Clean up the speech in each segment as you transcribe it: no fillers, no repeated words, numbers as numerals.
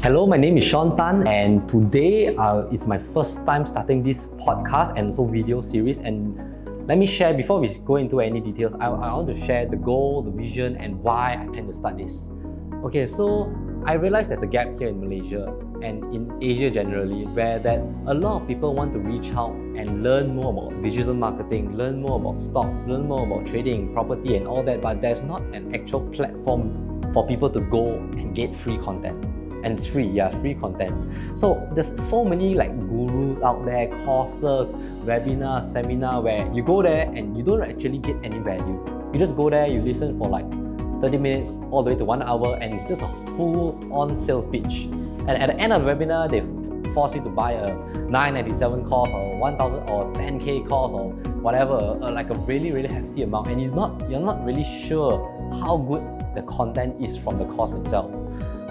Hello, my name is Sean Tan, and today it's my first time starting this podcast and also video series. And let me share, before we go into any details, I want to share the goal, the vision, and why I plan to start this. Okay, so I realized there's a gap here in Malaysia and in Asia generally, where that a lot of people want to reach out and learn more about digital marketing, learn more about stocks, learn more about trading, property, and all that, but there's not an actual platform for people to go and get free content. And it's free, free content. So there's so many like gurus out there, courses, webinars, seminar, where you go there and you don't actually get any value. You just go there, you listen for like 30 minutes all the way to 1 hour, and it's just a full-on sales pitch. And at the end of the webinar, they force you to buy a 997 course or 1,000 or 10K course or whatever, like a really, really hefty amount, and you're not really sure how good the content is from the course itself.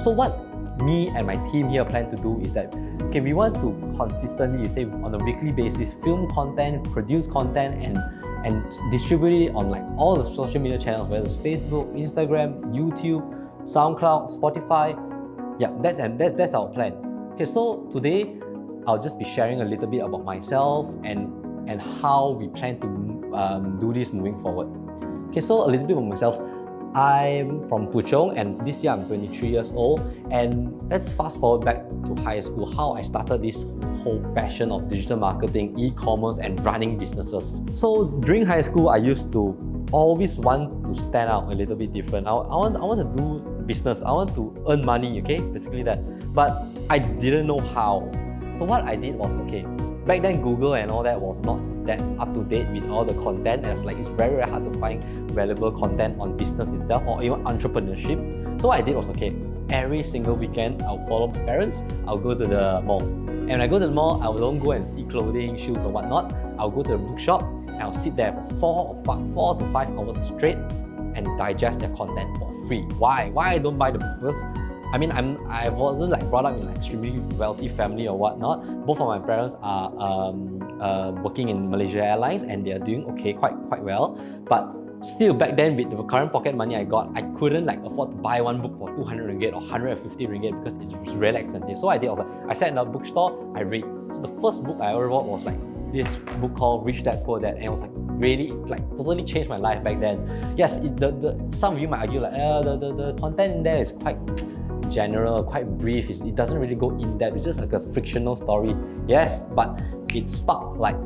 So what me and my team here plan to do is that, okay, we want to consistently, say on a weekly basis, film content, produce content, and distribute it on like all the social media channels, whether it's Facebook, Instagram, YouTube, SoundCloud, Spotify. Yeah, that's our plan. Okay, so today I'll just be sharing a little bit about myself and how we plan to do this moving forward. Okay, so a little bit about myself. I'm from Puchong, and this year I'm 23 years old. And let's fast forward back to high school, how I started this whole passion of digital marketing, e-commerce, and running businesses. So during high school, I used to always want to stand out a little bit different. I want to do business. I want to earn money, okay? Basically that. But I didn't know how. So what I did was, okay, back then Google and all that was not that up to date with all the content, as like it's very, very hard to find valuable content on business itself or even entrepreneurship. So what I did was, okay, every single weekend I'll follow my parents, I'll go to the mall. And when I go to the mall, I don't go and see clothing, shoes or whatnot. I'll go to the bookshop and I'll sit there for 4 to 5 hours straight and digest their content for free. Why I don't buy the books? Because I wasn't like brought up in an extremely wealthy family or whatnot. Both of my parents are working in Malaysia Airlines, and they are doing okay, quite well. But still, back then, with the current pocket money I got, I couldn't like afford to buy one book for 200 ringgit or 150 ringgit because it's really expensive. So I sat in a bookstore, I read. So the first book I ever bought was like this book called Rich Dad Poor Dad, and it was like really like totally changed my life back then. Yes, some of you might argue like the content in there is quite general, quite brief. It doesn't really go in depth. It's just like a fictional story. Yes, but it sparked like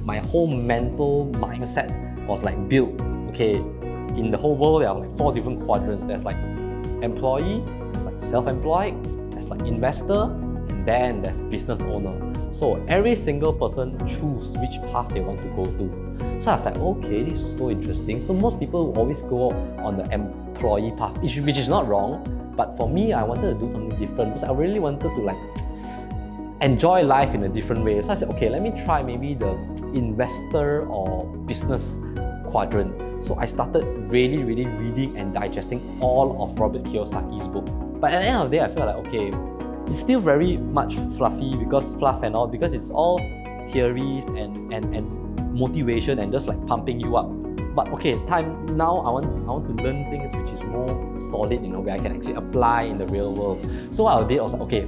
my whole mental mindset was like built. Okay, in the whole world there are like 4 different quadrants. There's like employee, there's like self-employed, there's like investor, and then there's business owner. So every single person choose which path they want to go to. So I was like, okay, this is so interesting. So most people always go on the employee path, which is not wrong. But for me, I wanted to do something different because I really wanted to like enjoy life in a different way. So I said, okay, let me try maybe the investor or business quadrant. So I started really, really reading and digesting all of Robert Kiyosaki's book. But at the end of the day, I felt like, okay, it's still very much fluff and all, because it's all theories and motivation and just like pumping you up. But okay, now I want to learn things which is more solid, where I can actually apply in the real world. So what I did was like, okay,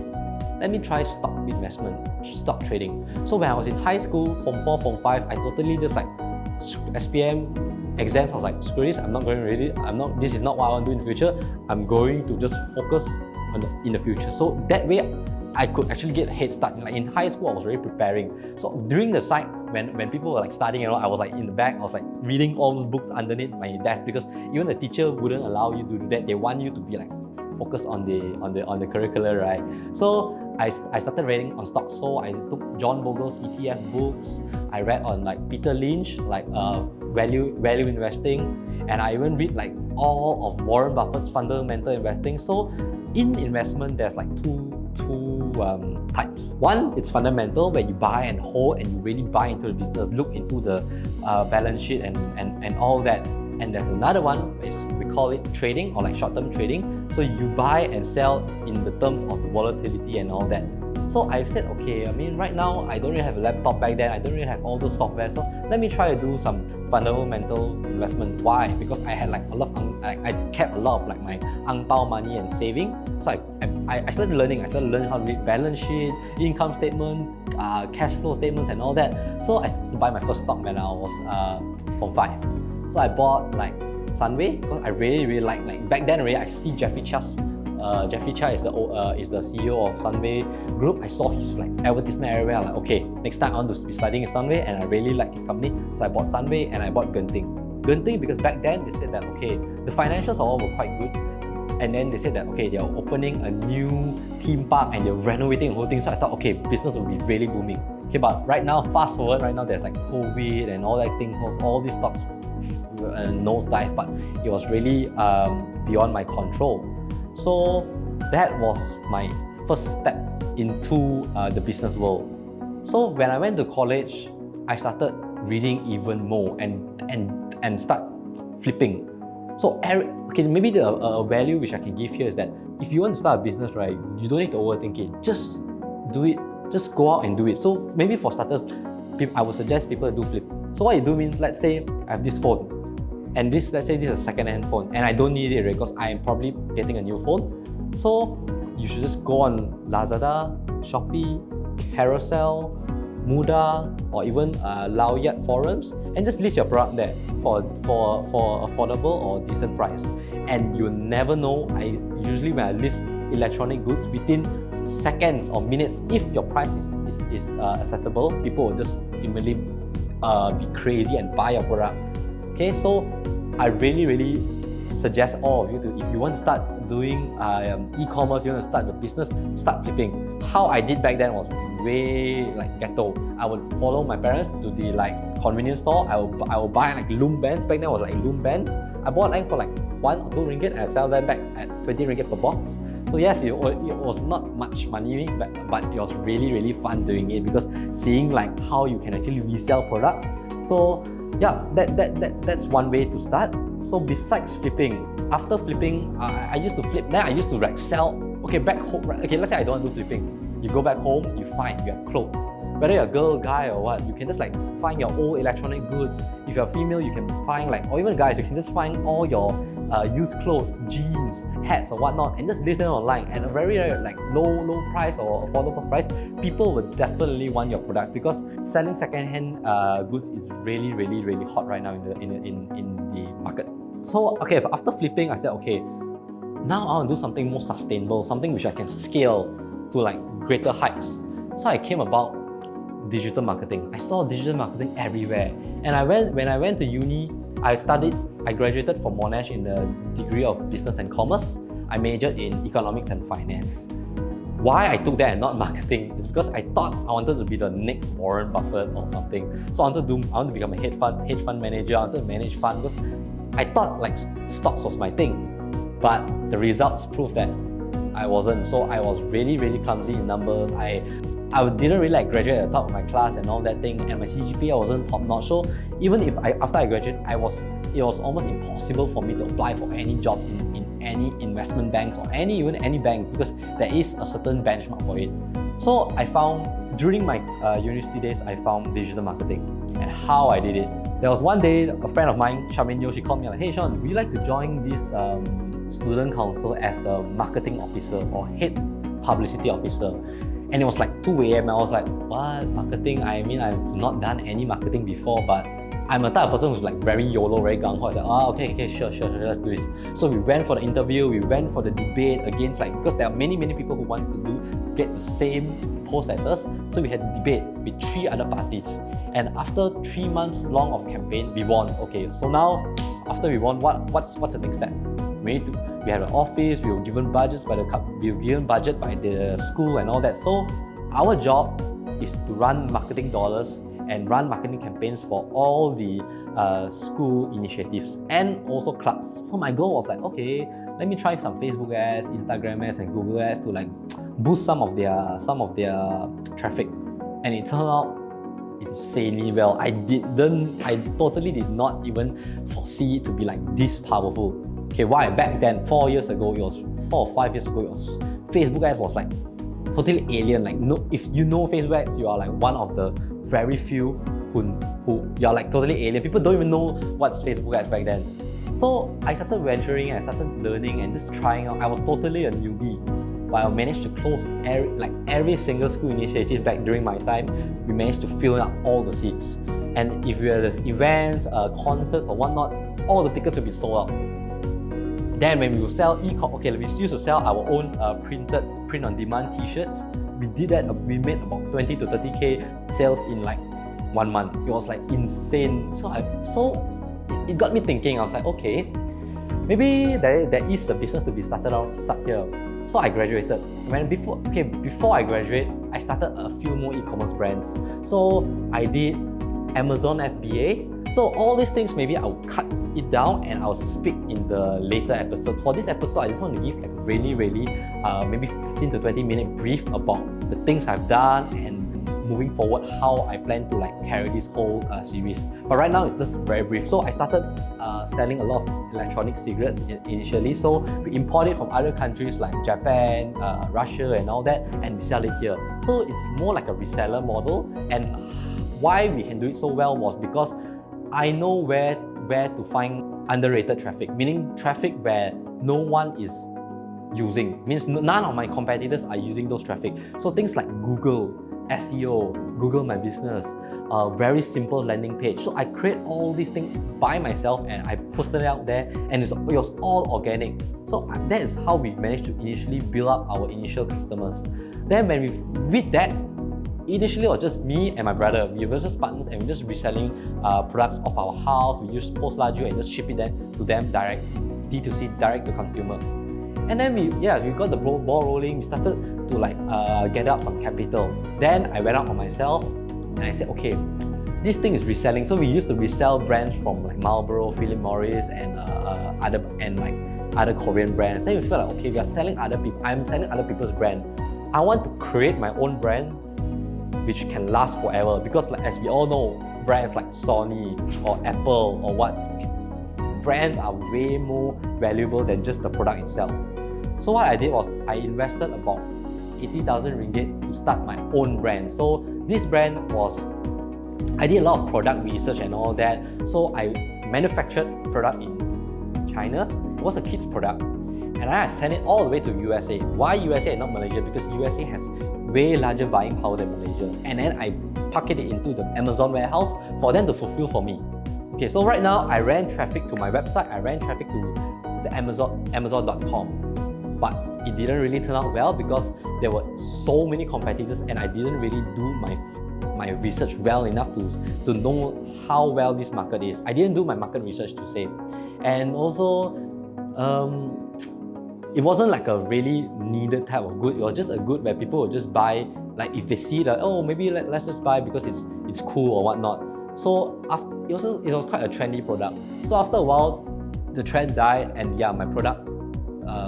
let me try stock investment, stock trading. So when I was in high school, Form 4, Form 5, I totally just like SPM exams. I was like, screw this, this is not what I want to do in the future. I'm going to just focus in the future. So that way, I could actually get a head start. Like in high school, I was already preparing. So during the site, when people were like studying, I was like in the back, I was like reading all those books underneath my desk, because even the teacher wouldn't allow you to do that. They want you to be like focus on the curricular, right? So I started reading on stocks. So I took John Bogle's ETF books. I read on like Peter Lynch, like value investing, and I even read like all of Warren Buffett's fundamental investing. So in investment, there's like two types. One, it's fundamental, where you buy and hold and you really buy into the business, look into the balance sheet and all that. And there's another one, we call it trading, or like short-term trading. So you buy and sell in the terms of the volatility and all that. So I said, okay, I mean, right now I don't really have a laptop. Back then I don't really have all those software, so let me try to do some fundamental investment. Why? Because I had like a lot of I kept a lot of like my ang pao money and saving. So I started learning. I started learning how to read balance sheet, income statement, cash flow statements, and all that. So I started to buy my first stock when I was Form 5. So I bought like Sunway because I really like back then already I see Jeffrey Chia. Jeffrey Chia is the CEO of Sunway Group. I saw his like advertisement everywhere. I'm like, okay, next time I want to be studying in Sunway, and I really like his company. So I bought Sunway and I bought Genting because back then they said that okay, the financials all were quite good. And then they said that okay, they're opening a new theme park and they're renovating the whole thing. So I thought okay, business will be really booming. Okay, but right now, fast forward, right now there's like COVID and all that thing, all these stocks nosedive, but it was really beyond my control. So that was my first step into the business world. So when I went to college, I started reading even more and start flipping. So okay, maybe the value which I can give here is that if you want to start a business, right, you don't need to overthink it. Just do it. Just go out and do it. So maybe for starters, I would suggest people do flip. So what you do means, let's say I have this phone, and let's say this is a second-hand phone, and I don't need it right, because I am probably getting a new phone. So you should just go on Lazada, Shopee, Carousel, Muda, or even Laoyat forums, and just list your product there for affordable or decent price. And you'll never know. Usually when I list electronic goods, within seconds or minutes, if your price is acceptable, people will just immediately be crazy and buy your product. Okay, so I really suggest all of you to, if you want to start doing e-commerce, you want to start the business, start flipping. How I did back then was way like ghetto. I would follow my parents to the like convenience store. I will buy like loom bands. Back then it was like loom bands. I bought like for like 1 or 2 ringgit and I sell them back at 20 ringgit per box. So yes, it was not much money, but it was really fun doing it, because seeing like how you can actually resell products. So yeah, that's one way to start. So besides flipping, after flipping, I used to flip. Then I used to like sell. Okay, back home. Right? Okay, let's say I don't want to do flipping. You go back home, you have clothes. Whether you're a girl, guy, or what, you can just like find your old electronic goods. If you're a female, you can find like, or even guys, you can just find all your used clothes, jeans, hats, or whatnot, and just list them online at a very like low price or affordable price. People will definitely want your product, because selling second-hand goods is really hot right now in the market. So okay, after flipping, I said okay, now I want to do something more sustainable, something which I can scale to like greater heights. So I came about digital marketing. I saw digital marketing everywhere, and when I went to uni, I graduated from Monash in the degree of business and commerce. I majored in economics and finance. Why I took that and not marketing is because I thought I wanted to be the next Warren Buffett or something. So I want to become a hedge fund manager. I wanted to manage funds, because I thought like stocks was my thing. But the results proved that I wasn't. So I was really clumsy in numbers. I didn't really like graduate at the top of my class and all that thing, and my CGPA wasn't top notch. So even if after I graduated, it was almost impossible for me to apply for any job in any investment banks or even any bank, because there is a certain benchmark for it. So I found during my university days, I found digital marketing, and how I did it. There was one day, a friend of mine, Charmaine Yo, she called me like, hey Sean, would you like to join this student council as a marketing officer or head publicity officer? And it was like 2 a.m. I was like, what? Marketing? I mean, I've not done any marketing before, but I'm a type of person who's like very YOLO, very gung-ho. I was like, okay, sure, let's do this. So we went for the interview, we went for the debate against, like, because there are many people who want to get the same post as us. So we had a debate with 3 other parties. And after 3 months long of campaign, we won. Okay, so now, after we won, what's the next step? We had an office, we were given budget by the school and all that. So our job is to run marketing dollars and run marketing campaigns for all the school initiatives and also clubs. So my goal was like, okay, let me try some Facebook ads, Instagram ads, and Google ads to like boost some of their traffic. And it turned out insanely well. I totally did not even foresee it to be like this powerful. Okay, why? Back then, 4 or 5 years ago, Facebook ads was like totally alien. Like, no, if you know Facebook ads, you are like one of the very few who you're like totally alien. People don't even know what's Facebook ads back then. So I started venturing, I started learning and just trying out. I was totally a newbie, but I managed to close every single school initiative back during my time. We managed to fill up all the seats. And if we had events, concerts or whatnot, all the tickets will be sold out. Then when we will sell we used to sell our own printed print-on-demand t-shirts. We did that, we made about 20 to 30k sales in like 1 month. It was like insane. So it got me thinking. I was like, okay, maybe there is a business to be start here. So I graduated. Before I graduate, I started a few more e-commerce brands. So I did Amazon FBA. So all these things, maybe I'll cut it down and I'll speak in the later episodes. For this episode, I just want to give like really maybe 15 to 20 minute brief about the things I've done and moving forward how I plan to like carry this whole series. But right now it's just very brief. So I started selling a lot of electronic cigarettes initially. So we import it from other countries like Japan, Russia and all that, and we sell it here. So it's more like a reseller model. And why we can do it so well was because I know where to find underrated traffic, meaning traffic where no one is using, means none of my competitors are using those traffic. So things like Google, SEO, Google My Business, very simple landing page. So I create all these things by myself and I posted it out there, and it was all organic. So that is how we managed to initially build up our initial customers. Then with that, initially it was just me and my brother. We were just partners and we were just reselling products of our house. We used Post-Laju and just ship it to them direct, D2C, direct to consumer. And then we got the ball rolling. We started to like get up some capital. Then I went out on myself and I said, okay, this thing is reselling. So we used to resell brands from like Marlboro, Philip Morris, and other Korean brands. Then we felt like, okay, I'm selling other people's brand. I want to create my own brand which can last forever, because like, as we all know, brands like Sony or Apple or what, brands are way more valuable than just the product itself. So what I did was I invested about 80,000 ringgit to start my own brand. So this brand was, I did a lot of product research and all that. So I manufactured product in China. It was a kids product, and I sent it all the way to USA. Why USA and not Malaysia? Because USA has way larger buying power than Malaysia. And then I packet it into the Amazon warehouse for them to fulfill for me. Okay, so right now I ran traffic to my website, I ran traffic to the Amazon.com, but it didn't really turn out well because there were so many competitors and I didn't really do my research well enough to know how well this market is. I didn't do my market research to say. And also, it wasn't like a really needed type of good. It was just a good where people would just buy, like if they see that, oh, maybe let's just buy because it's cool or whatnot. So it was quite a trendy product. So after a while, the trend died and my product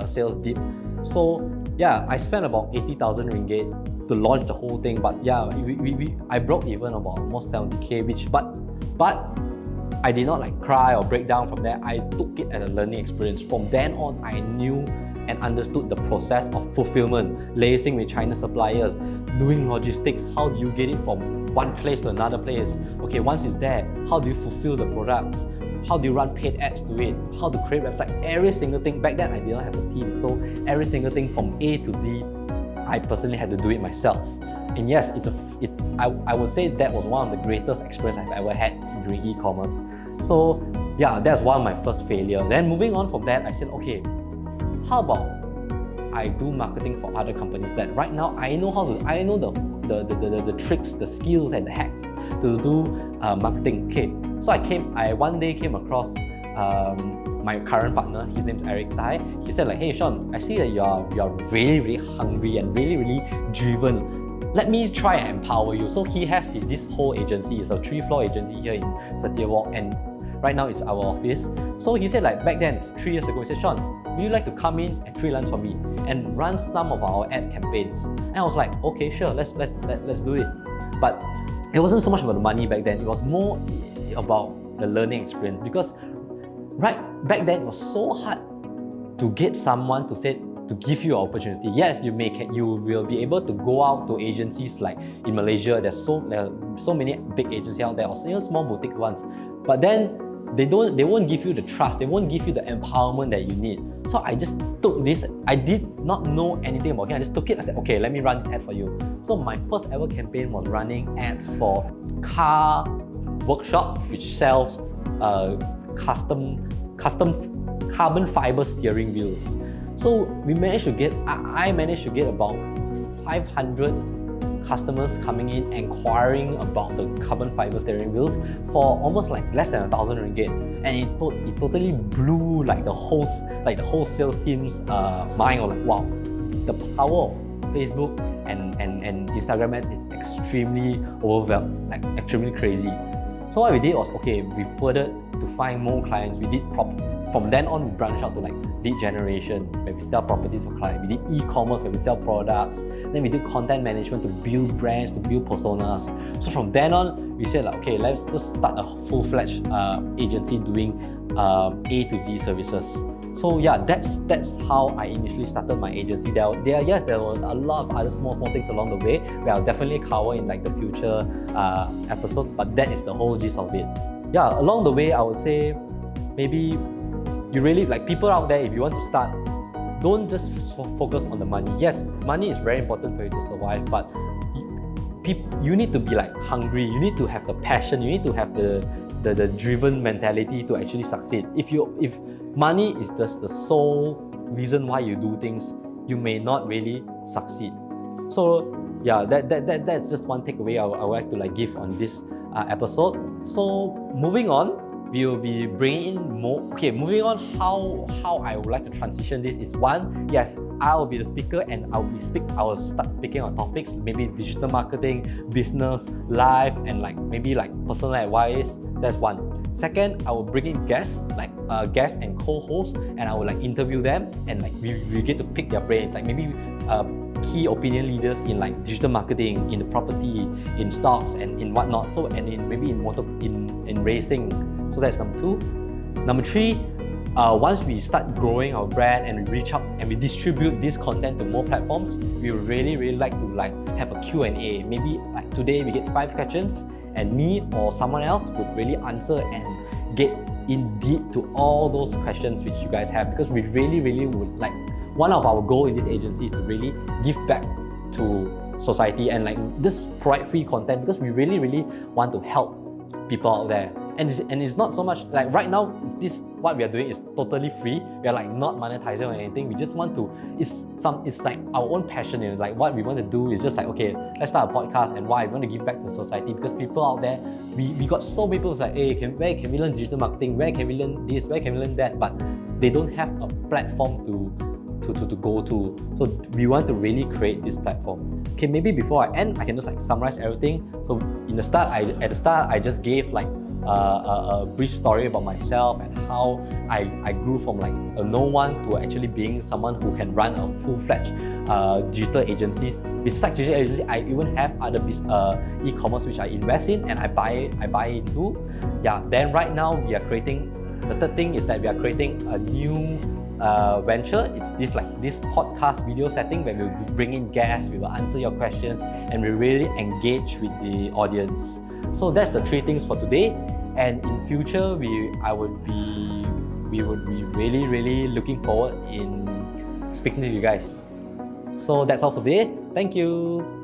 sales dipped. So I spent about 80,000 ringgit to launch the whole thing. But I broke even about almost 70k, but I did not like cry or break down from there. I took it as a learning experience. From then on, I knew and understood the process of fulfillment, liaising with China suppliers, doing logistics. How do you get it from one place to another place? Okay, once it's there, how do you fulfill the products? How do you run paid ads to it? How to create website? Every single thing. Back then, I did not have a team, so every single thing from A to Z, I personally had to do it myself. And yes, I would say that was one of the greatest experiences I've ever had during e-commerce. So that's one of my first failures. Then moving on from that, I said, okay, how about I do marketing for other companies? That right now I know the tricks, the skills and the hacks to do marketing. Okay, so I one day came across my current partner. His name's Eric Tai. He said like, hey Sean, I see that you're really, really hungry and really, really driven. Let me try and empower you. So he has this whole agency. It's a 3-floor agency here in Setia Walk, and right now it's our office. So he said like back then, 3 years ago, he said, Sean, would you like to come in and freelance for me and run some of our ad campaigns? And I was like, okay, sure, let's do it. But it wasn't so much about the money back then. It was more about the learning experience, because right back then it was so hard to get someone to say, to give you an opportunity. Yes, you will be able to go out to agencies like in Malaysia. There are so many big agencies out there, or small boutique ones. But then they won't give you the trust. They won't give you the empowerment that you need. So I just took this. I did not know anything about it. I just took it. I said, okay, let me run this ad for you. So my first ever campaign was running ads for car workshop, which sells custom carbon fiber steering wheels. So we managed to get, I managed to get about 500 customers coming in inquiring about the carbon fiber steering wheels for almost like less than 1,000 ringgit, and it totally blew like the whole sales team's mind. Or like, wow, the power of Facebook and Instagram ads is extremely overwhelmed, like extremely crazy. So what we did was, okay, we furthered to find more clients. We did from then on, we branched out to like lead generation, where we sell properties for clients. We did e-commerce, where we sell products. Then we did content management to build brands, to build personas. So from then on, we said like, okay, let's just start a full-fledged agency doing A to Z services. So yeah, that's how I initially started my agency. There were a lot of other small things along the way, where I'll definitely cover in like the future episodes, but that is the whole gist of it. Yeah, along the way, I would say maybe you really, like, people out there, if you want to start, don't just focus on the money. Yes, money is very important for you to survive, but you need to be like hungry. You need to have the passion. You need to have the driven mentality to actually succeed. If money is just the sole reason why you do things, you may not really succeed. So yeah, that's just one takeaway I would like to like give on this episode. So moving on, we will be bringing in more. Okay, moving on, how I would like to transition this is, one, yes, I will be the speaker and I will start speaking on topics, maybe digital marketing, business, life, and like maybe like personal advice. That's one. Second, I will bring in guests, like guests and co-hosts, and I will like interview them, and like we get to pick their brains, like maybe key opinion leaders in like digital marketing, in the property, in stocks, and in whatnot. So, and in maybe in motor, in racing. So that's number two. Number three, once we start growing our brand and we reach out and we distribute this content to more platforms, we would really like to like have a Q&A. Maybe like today we get 5 questions, and me or someone else would really answer and get in deep to all those questions which you guys have, because we really would like, one of our goal in this agency is to really give back to society and like just provide free content, because we really want to help people out there. And it's not so much like right now, what we are doing is totally free. We are like not monetizing or anything. We just want to, it's like our own passion, you know, like what we want to do is just like, okay, let's start a podcast. And why we want to give back to society, because people out there, we got so many people like, hey, where can we learn digital marketing? Where can we learn this? Where can we learn that? But they don't have a platform to go to. So we want to really create this platform. Okay, maybe before I end, I can just like summarize everything. So at the start, I just gave like a brief story about myself and how I grew from like a no one to actually being someone who can run a full-fledged digital agencies. Besides digital agency, I even have other e-commerce which I invest in and I buy into. Yeah. Then right now we are creating. The third thing is that we are creating a new venture. It's this podcast video setting where we'll bring in guests, we will answer your questions, and we really engage with the audience. So that's the 3 things for today. And in future, we would be really looking forward in speaking to you guys. So that's all for today. Thank you.